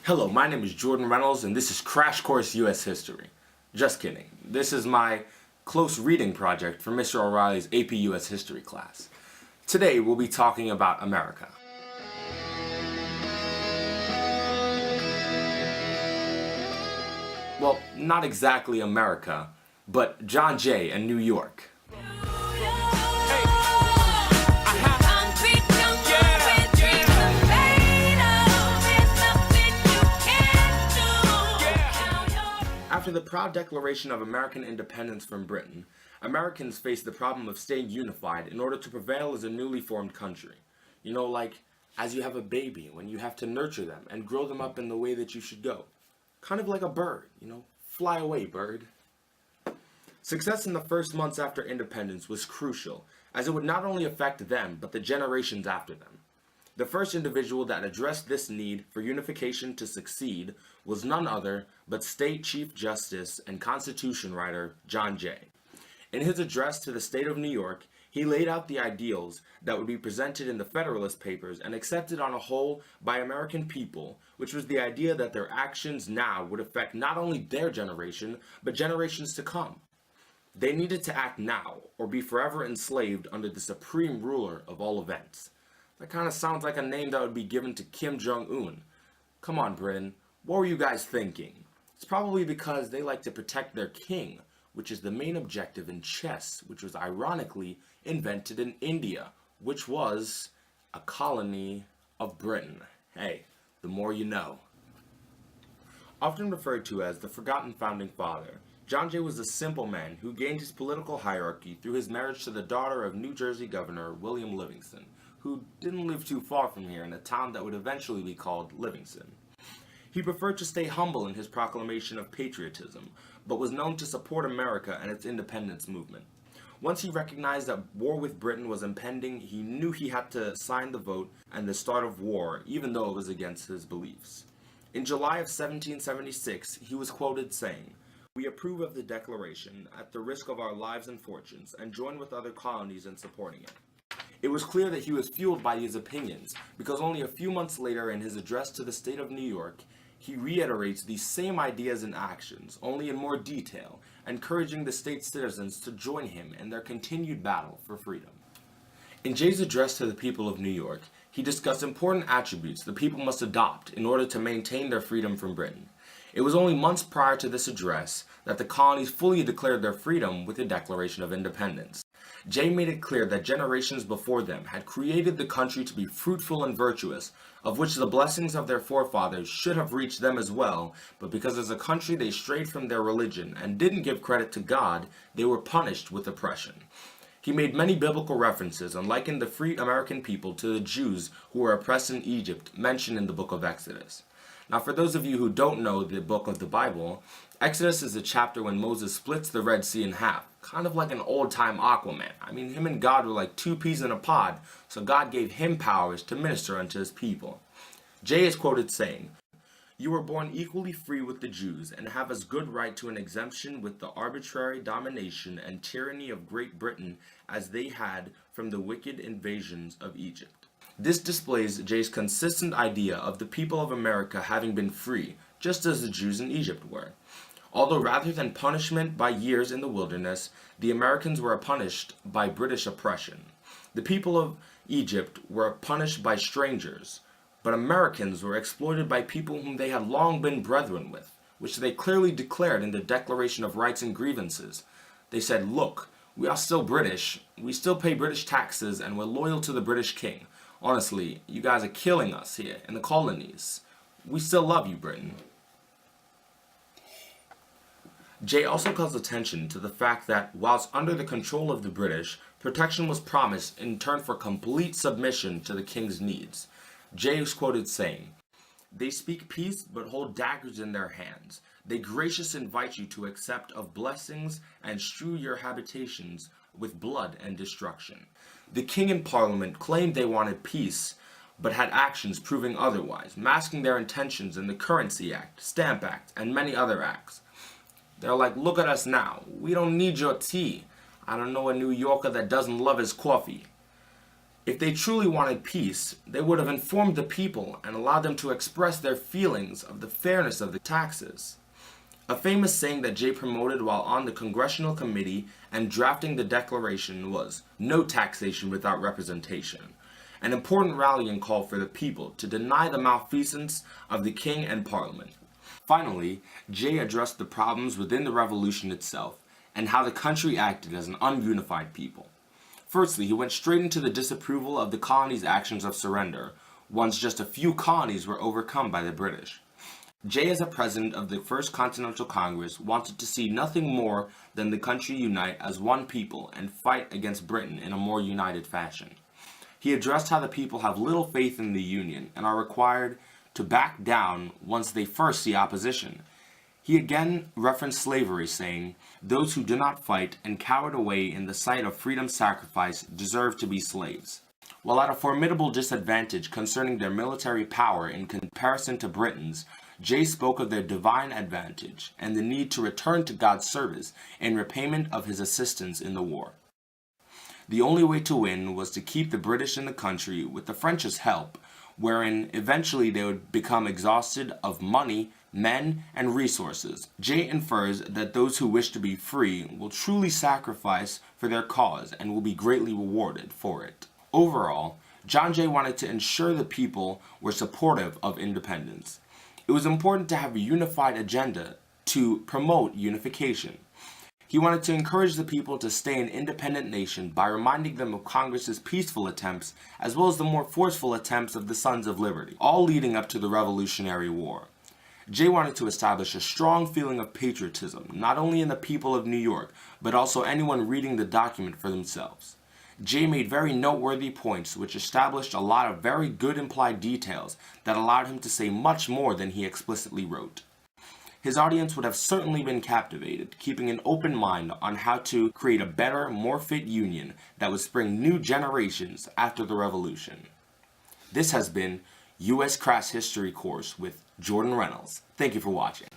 Hello, my name is Jordan Reynolds, and this is Crash Course U.S. History. Just kidding. This is my close reading project for Mr. O'Reilly's AP U.S. History class. Today, we'll be talking about America. Well, not exactly America, but John Jay and New York. After the proud declaration of American independence from Britain, Americans faced the problem of staying unified in order to prevail as a newly formed country. You know, like as you have a baby, when you have to nurture them and grow them up in the way that you should go. Kind of like a bird, fly away, bird. Success in the first months after independence was crucial, as it would not only affect them, but the generations after them. The first individual that addressed this need for unification to succeed was none other but State Chief Justice and Constitution writer John Jay. In his address to the state of New York, he laid out the ideals that would be presented in the Federalist Papers and accepted on a whole by American people, which was the idea that their actions now would affect not only their generation, but generations to come. They needed to act now, or be forever enslaved under the supreme ruler of all events. That kind of sounds like a name that would be given to Kim Jong-un. Come on, Britain. What were you guys thinking? It's probably because they like to protect their king, which is the main objective in chess, which was ironically invented in India, which was a colony of Britain. Hey, the more you know. Often referred to as the forgotten founding father, John Jay was a simple man who gained his political hierarchy through his marriage to the daughter of New Jersey Governor William Livingston, who didn't live too far from here in a town that would eventually be called Livingston. He preferred to stay humble in his proclamation of patriotism, but was known to support America and its independence movement. Once he recognized that war with Britain was impending, he knew he had to sign the vote and the start of war, even though it was against his beliefs. In July of 1776, he was quoted saying, "We approve of the Declaration at the risk of our lives and fortunes, and join with other colonies in supporting it." It was clear that he was fueled by these opinions, because only a few months later in his address to the state of New York, he reiterates these same ideas and actions, only in more detail, encouraging the state's citizens to join him in their continued battle for freedom. In Jay's address to the people of New York, he discussed important attributes the people must adopt in order to maintain their freedom from Britain. It was only months prior to this address that the colonies fully declared their freedom with the Declaration of Independence. Jay made it clear that generations before them had created the country to be fruitful and virtuous, of which the blessings of their forefathers should have reached them as well, but because as a country they strayed from their religion and didn't give credit to God, they were punished with oppression. He made many biblical references and likened the free American people to the Jews who were oppressed in Egypt mentioned in the book of Exodus. Now, for those of you who don't know the book of the Bible, Exodus is the chapter when Moses splits the Red Sea in half, kind of like an old-time Aquaman. I mean, him and God were like two peas in a pod, so God gave him powers to minister unto his people. Jay is quoted saying, "You were born equally free with the Jews and have as good right to an exemption with the arbitrary domination and tyranny of Great Britain as they had from the wicked invasions of Egypt." This displays Jay's consistent idea of the people of America having been free, just as the Jews in Egypt were. Although rather than punishment by years in the wilderness, the Americans were punished by British oppression. The people of Egypt were punished by strangers, but Americans were exploited by people whom they had long been brethren with, which they clearly declared in the Declaration of Rights and Grievances. They said, "Look, we are still British, we still pay British taxes, and we're loyal to the British king. Honestly, you guys are killing us here in the colonies. We still love you, Britain." Jay also calls attention to the fact that, whilst under the control of the British, protection was promised in turn for complete submission to the king's needs. Jay is quoted saying, "They speak peace but hold daggers in their hands. They graciously invite you to accept of blessings and strew your habitations with blood and destruction." The king and parliament claimed they wanted peace, but had actions proving otherwise, masking their intentions in the Currency Act, Stamp Act, and many other acts. They're like, "Look at us now. We don't need your tea. I don't know a New Yorker that doesn't love his coffee." If they truly wanted peace, they would have informed the people and allowed them to express their feelings of the fairness of the taxes. A famous saying that Jay promoted while on the Congressional Committee and drafting the Declaration was, "No taxation without representation," an important rallying call for the people to deny the malfeasance of the king and parliament. Finally, Jay addressed the problems within the revolution itself and how the country acted as an ununified people. Firstly, he went straight into the disapproval of the colony's actions of surrender, once just a few colonies were overcome by the British. Jay, as a president of the First Continental Congress, wanted to see nothing more than the country unite as one people and fight against Britain in a more united fashion. He addressed how the people have little faith in the Union and are required to back down once they first see opposition. He again referenced slavery, saying, "Those who do not fight and cower away in the sight of freedom's sacrifice deserve to be slaves." While at a formidable disadvantage concerning their military power in comparison to Britain's, Jay spoke of their divine advantage and the need to return to God's service in repayment of his assistance in the war. The only way to win was to keep the British in the country with the French's help, wherein eventually they would become exhausted of money, men, and resources. Jay infers that those who wish to be free will truly sacrifice for their cause and will be greatly rewarded for it. Overall, John Jay wanted to ensure the people were supportive of independence. It was important to have a unified agenda to promote unification. He wanted to encourage the people to stay an independent nation by reminding them of Congress's peaceful attempts as well as the more forceful attempts of the Sons of Liberty, all leading up to the Revolutionary War. Jay wanted to establish a strong feeling of patriotism, not only in the people of New York, but also anyone reading the document for themselves. Jay made very noteworthy points which established a lot of very good implied details that allowed him to say much more than he explicitly wrote. His audience would have certainly been captivated, keeping an open mind on how to create a better, more fit union that would spring new generations after the Revolution. This has been U.S. Crass History Course with Jordan Reynolds. Thank you for watching.